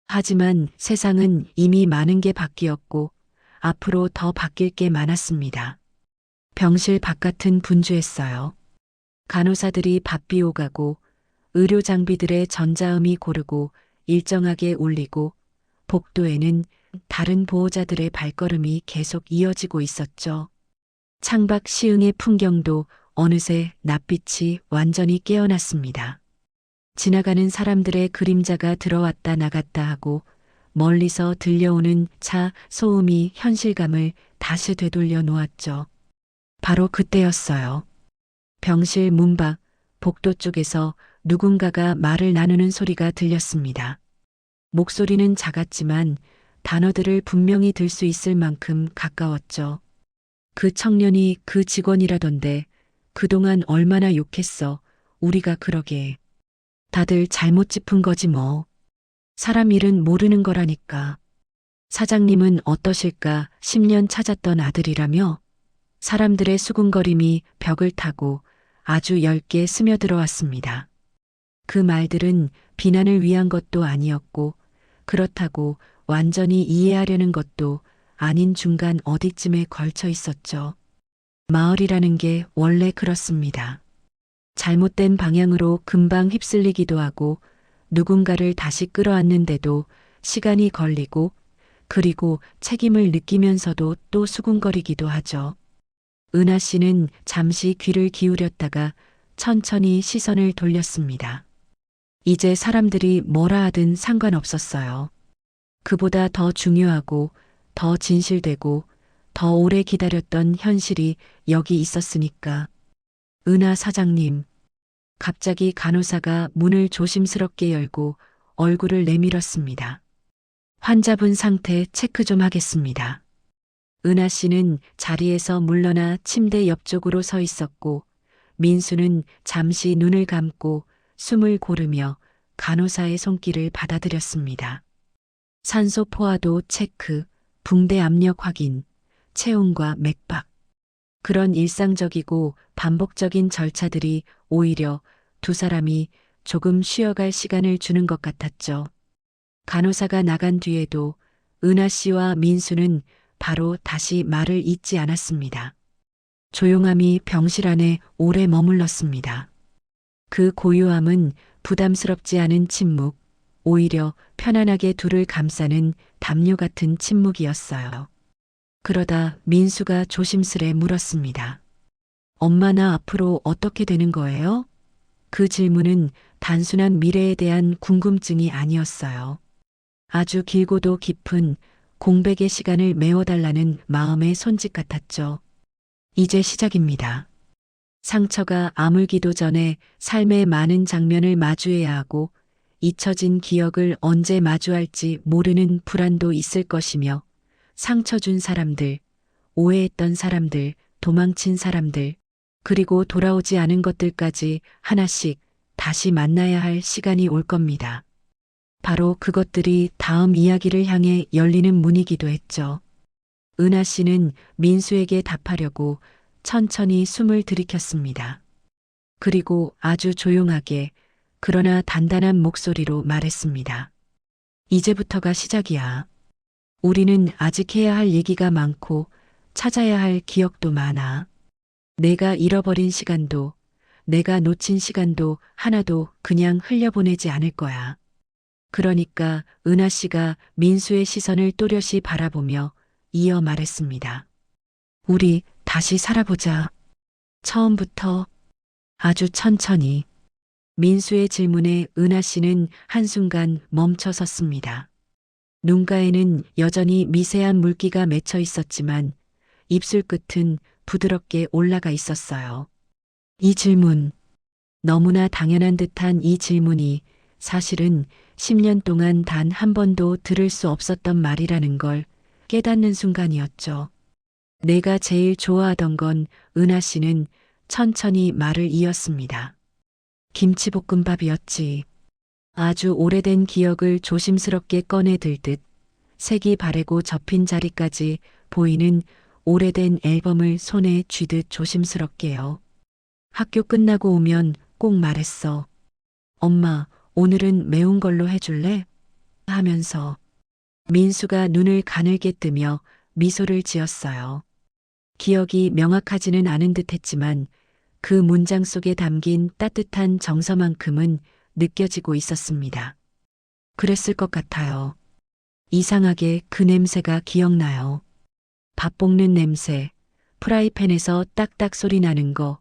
하지만 세상은 이미 많은 게 바뀌었고 앞으로 더 바뀔 게 많았습니다. 병실 바깥은 분주했어요. 간호사들이 바삐 오가고 의료 장비들의 전자음이 고르고 일정하게 울리고 복도에는 다른 보호자들의 발걸음이 계속 이어지고 있었죠. 창밖 시흥의 풍경도 어느새 낯빛이 완전히 깨어났습니다. 지나가는 사람들의 그림자가 들어왔다 나갔다 하고 멀리서 들려오는 차 소음이 현실감을 다시 되돌려 놓았죠. 바로 그때였어요. 병실 문 밖 복도 쪽에서 누군가가 말을 나누는 소리가 들렸습니다. 목소리는 작았지만 단어들을 분명히 들 수 있을 만큼 가까웠죠. 그 청년이 그 직원이라던데 그동안 얼마나 욕했어. 우리가 그러게. 다들 잘못 짚은 거지 뭐. 사람 일은 모르는 거라니까. 사장님은 어떠실까 10년 찾았던 아들이라며 사람들의 수군거림이 벽을 타고 아주 엷게 스며들어 왔습니다. 그 말들은 비난을 위한 것도 아니었고 그렇다고 완전히 이해하려는 것도 아닌 중간 어디쯤에 걸쳐 있었죠. 마을이라는 게 원래 그렇습니다. 잘못된 방향으로 금방 휩쓸리기도 하고 누군가를 다시 끌어안는데도 시간이 걸리고 그리고 책임을 느끼면서도 또 수군거리기도 하죠. 은하 씨는 잠시 귀를 기울였다가 천천히 시선을 돌렸습니다. 이제 사람들이 뭐라 하든 상관없었어요. 그보다 더 중요하고 더 진실되고 더 오래 기다렸던 현실이 여기 있었으니까. 은하 사장님. 갑자기 간호사가 문을 조심스럽게 열고 얼굴을 내밀었습니다. 환자분 상태 체크 좀 하겠습니다. 은하 씨는 자리에서 물러나 침대 옆쪽으로 서 있었고 민수는 잠시 눈을 감고 숨을 고르며 간호사의 손길을 받아들였습니다. 산소 포화도 체크, 붕대 압력 확인, 체온과 맥박. 그런 일상적이고 반복적인 절차들이 오히려 두 사람이 조금 쉬어갈 시간을 주는 것 같았죠. 간호사가 나간 뒤에도 은하 씨와 민수는 바로 다시 말을 잇지 않았습니다. 조용함이 병실 안에 오래 머물렀습니다. 그 고요함은 부담스럽지 않은 침묵, 오히려 편안하게 둘을 감싸는 담요 같은 침묵이었어요. 그러다 민수가 조심스레 물었습니다. 엄마 나 앞으로 어떻게 되는 거예요? 그 질문은 단순한 미래에 대한 궁금증이 아니었어요. 아주 길고도 깊은 공백의 시간을 메워달라는 마음의 손짓 같았죠. 이제 시작입니다. 상처가 아물기도 전에 삶의 많은 장면을 마주해야 하고 잊혀진 기억을 언제 마주할지 모르는 불안도 있을 것이며 상처 준 사람들, 오해했던 사람들, 도망친 사람들, 그리고 돌아오지 않은 것들까지 하나씩 다시 만나야 할 시간이 올 겁니다. 바로 그것들이 다음 이야기를 향해 열리는 문이기도 했죠. 은하 씨는 민수에게 답하려고 천천히 숨을 들이켰습니다. 그리고 아주 조용하게 그러나 단단한 목소리로 말했습니다. 이제부터가 시작이야. 우리는 아직 해야 할 얘기가 많고 찾아야 할 기억도 많아. 내가 잃어버린 시간도, 내가 놓친 시간도 하나도 그냥 흘려보내지 않을 거야. 그러니까 은하 씨가 민수의 시선을 또렷이 바라보며 이어 말했습니다. 우리 다시 살아보자. 처음부터 아주 천천히. 민수의 질문에 은하 씨는 한순간 멈춰 섰습니다. 눈가에는 여전히 미세한 물기가 맺혀 있었지만 입술 끝은 부드럽게 올라가 있었어요. 이 질문, 너무나 당연한 듯한 이 질문이 사실은 10년 동안 단 한 번도 들을 수 없었던 말이라는 걸 깨닫는 순간이었죠. 내가 제일 좋아하던 건 은하 씨는 천천히 말을 이었습니다. 김치볶음밥이었지. 아주 오래된 기억을 조심스럽게 꺼내 들듯 색이 바래고 접힌 자리까지 보이는 오래된 앨범을 손에 쥐듯 조심스럽게요. 학교 끝나고 오면 꼭 말했어. 엄마, 오늘은 매운 걸로 해줄래? 하면서 민수가 눈을 가늘게 뜨며 미소를 지었어요. 기억이 명확하지는 않은 듯 했지만 그 문장 속에 담긴 따뜻한 정서만큼은 느껴지고 있었습니다. 그랬을 것 같아요. 이상하게 그 냄새가 기억나요. 밥 볶는 냄새, 프라이팬에서 딱딱 소리 나는 거,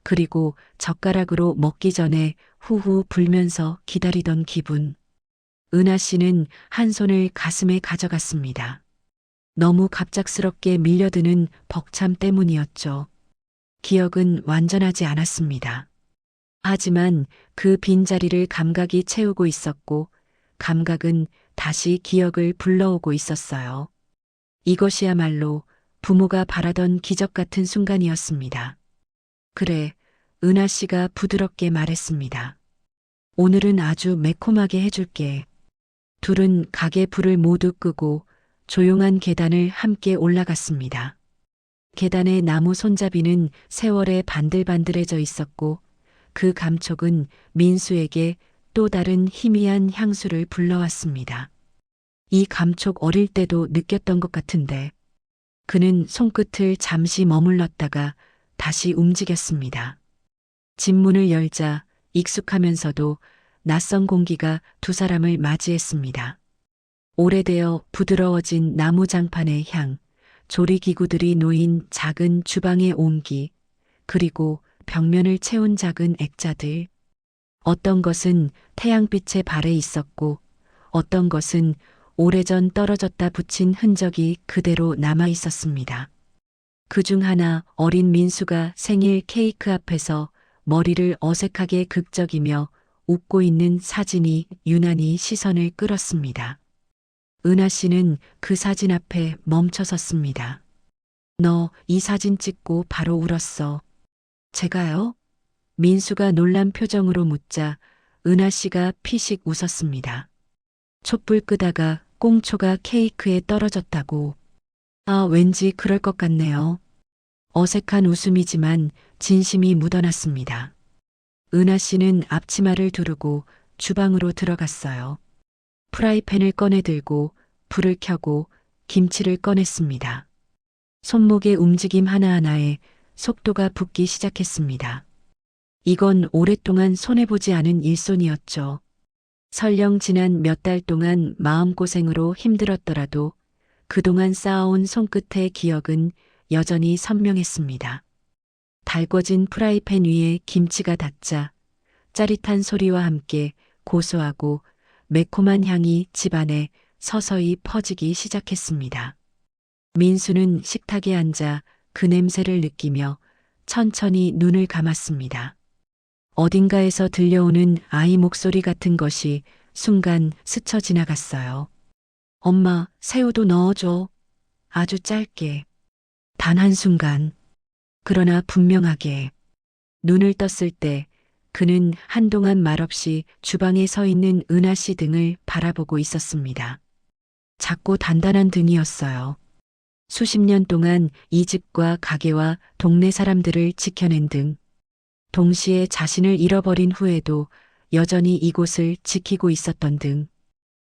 그리고 젓가락으로 먹기 전에 후후 불면서 기다리던 기분. 은하 씨는 한 손을 가슴에 가져갔습니다. 너무 갑작스럽게 밀려드는 벅참 때문이었죠. 기억은 완전하지 않았습니다. 하지만 그 빈자리를 감각이 채우고 있었고 감각은 다시 기억을 불러오고 있었어요. 이것이야말로 부모가 바라던 기적 같은 순간이었습니다. 그래, 은하 씨가 부드럽게 말했습니다. 오늘은 아주 매콤하게 해줄게. 둘은 가게 불을 모두 끄고 조용한 계단을 함께 올라갔습니다. 계단의 나무 손잡이는 세월에 반들반들해져 있었고 그 감촉은 민수에게 또 다른 희미한 향수를 불러왔습니다. 이 감촉 어릴 때도 느꼈던 것 같은데 그는 손끝을 잠시 머물렀다가 다시 움직였습니다. 집 문을 열자 익숙하면서도 낯선 공기가 두 사람을 맞이했습니다. 오래되어 부드러워진 나무 장판의 향, 조리기구들이 놓인 작은 주방의 온기, 그리고 벽면을 채운 작은 액자들. 어떤 것은 태양빛에 발해 있었고 어떤 것은 오래전 떨어졌다 붙인 흔적이 그대로 남아 있었습니다. 그중 하나 어린 민수가 생일 케이크 앞에서 머리를 어색하게 극적이며 웃고 있는 사진이 유난히 시선을 끌었습니다. 은하 씨는 그 사진 앞에 멈춰 섰습니다. 너 이 사진 찍고 바로 울었어. 제가요? 민수가 놀란 표정으로 묻자 은하 씨가 피식 웃었습니다. 촛불 끄다가 꽁초가 케이크에 떨어졌다고. 아, 왠지 그럴 것 같네요. 어색한 웃음이지만 진심이 묻어났습니다. 은하 씨는 앞치마를 두르고 주방으로 들어갔어요. 프라이팬을 꺼내 들고 불을 켜고 김치를 꺼냈습니다. 손목의 움직임 하나하나에 속도가 붙기 시작했습니다. 이건 오랫동안 손해보지 않은 일손이었죠. 설령 지난 몇 달 동안 마음고생으로 힘들었더라도 그동안 쌓아온 손끝의 기억은 여전히 선명했습니다. 달궈진 프라이팬 위에 김치가 닿자 짜릿한 소리와 함께 고소하고 매콤한 향이 집안에 서서히 퍼지기 시작했습니다. 민수는 식탁에 앉아 그 냄새를 느끼며 천천히 눈을 감았습니다. 어딘가에서 들려오는 아이 목소리 같은 것이 순간 스쳐 지나갔어요. 엄마, 새우도 넣어줘. 아주 짧게. 단 한순간. 그러나 분명하게. 눈을 떴을 때 그는 한동안 말없이 주방에 서 있는 은하 씨 등을 바라보고 있었습니다. 작고 단단한 등이었어요. 수십 년 동안 이 집과 가게와 동네 사람들을 지켜낸 등. 동시에 자신을 잃어버린 후에도 여전히 이곳을 지키고 있었던 등.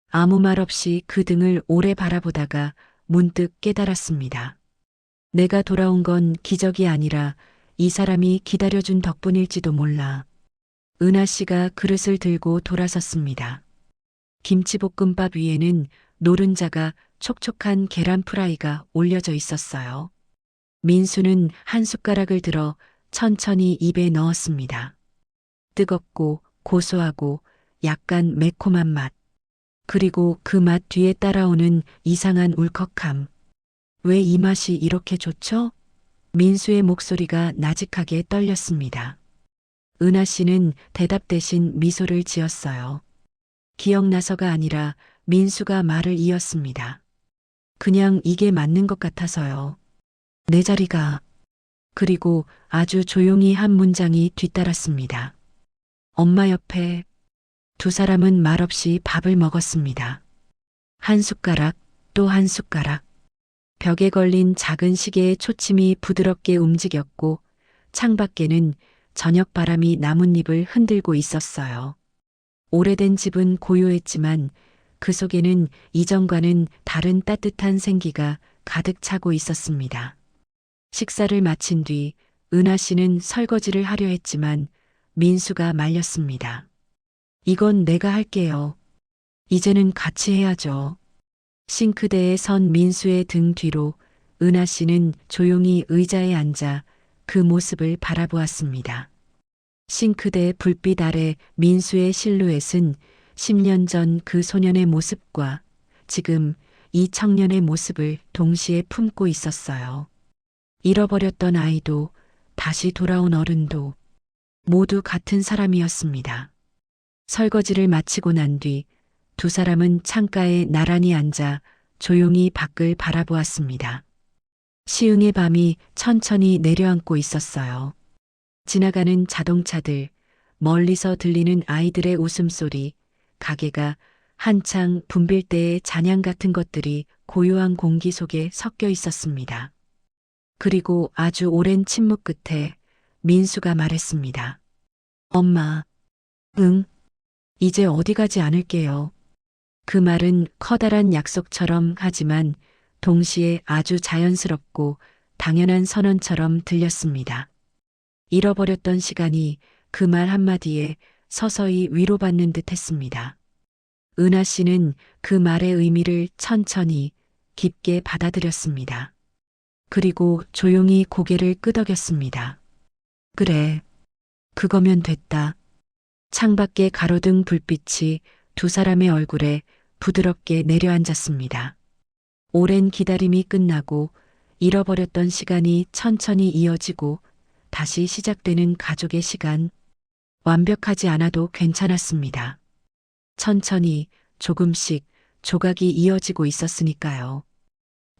아무 말 없이 그 등을 오래 바라보다가 문득 깨달았습니다. 내가 돌아온 건 기적이 아니라 이 사람이 기다려준 덕분일지도 몰라. 은하 씨가 그릇을 들고 돌아섰습니다. 김치볶음밥 위에는 노른자가 촉촉한 계란 프라이가 올려져 있었어요. 민수는 한 숟가락을 들어 천천히 입에 넣었습니다. 뜨겁고 고소하고 약간 매콤한 맛. 그리고 그 맛 뒤에 따라오는 이상한 울컥함. 왜 이 맛이 이렇게 좋죠? 민수의 목소리가 나직하게 떨렸습니다. 은하 씨는 대답 대신 미소를 지었어요. 기억나서가 아니라 민수가 말을 이었습니다. 그냥 이게 맞는 것 같아서요. 내 자리가. 그리고 아주 조용히 한 문장이 뒤따랐습니다. 엄마 옆에. 두 사람은 말없이 밥을 먹었습니다. 한 숟가락, 또 한 숟가락. 벽에 걸린 작은 시계의 초침이 부드럽게 움직였고 창밖에는 저녁 바람이 나뭇잎을 흔들고 있었어요. 오래된 집은 고요했지만 그 속에는 이전과는 다른 따뜻한 생기가 가득 차고 있었습니다. 식사를 마친 뒤 은하 씨는 설거지를 하려 했지만 민수가 말렸습니다. 이건 내가 할게요. 이제는 같이 해야죠. 싱크대에 선 민수의 등 뒤로 은하 씨는 조용히 의자에 앉아 그 모습을 바라보았습니다. 싱크대 불빛 아래 민수의 실루엣은 10년 전 그 소년의 모습과 지금 이 청년의 모습을 동시에 품고 있었어요. 잃어버렸던 아이도 다시 돌아온 어른도 모두 같은 사람이었습니다. 설거지를 마치고 난 뒤 두 사람은 창가에 나란히 앉아 조용히 밖을 바라보았습니다. 시흥의 밤이 천천히 내려앉고 있었어요. 지나가는 자동차들, 멀리서 들리는 아이들의 웃음소리, 가게가 한창 붐빌 때의 잔향 같은 것들이 고요한 공기 속에 섞여 있었습니다. 그리고 아주 오랜 침묵 끝에 민수가 말했습니다. 엄마, 응, 이제 어디 가지 않을게요. 그 말은 커다란 약속처럼 하지만 동시에 아주 자연스럽고 당연한 선언처럼 들렸습니다. 잃어버렸던 시간이 그 말 한마디에 서서히 위로받는 듯 했습니다. 은하 씨는 그 말의 의미를 천천히 깊게 받아들였습니다. 그리고 조용히 고개를 끄덕였습니다. 그래, 그거면 됐다. 창밖에 가로등 불빛이 두 사람의 얼굴에 부드럽게 내려앉았습니다. 오랜 기다림이 끝나고 잃어버렸던 시간이 천천히 이어지고 다시 시작되는 가족의 시간. 완벽하지 않아도 괜찮았습니다. 천천히 조금씩 조각이 이어지고 있었으니까요.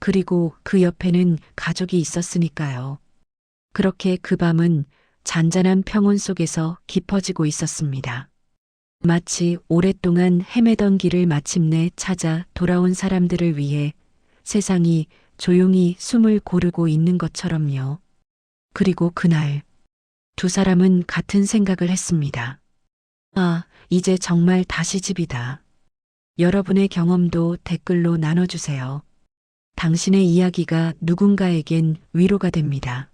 그리고 그 옆에는 가족이 있었으니까요. 그렇게 그 밤은 잔잔한 평온 속에서 깊어지고 있었습니다. 마치 오랫동안 헤매던 길을 마침내 찾아 돌아온 사람들을 위해 세상이 조용히 숨을 고르고 있는 것처럼요. 그리고 그날 두 사람은 같은 생각을 했습니다. 아, 이제 정말 다시 집이다. 여러분의 경험도 댓글로 나눠주세요. 당신의 이야기가 누군가에겐 위로가 됩니다.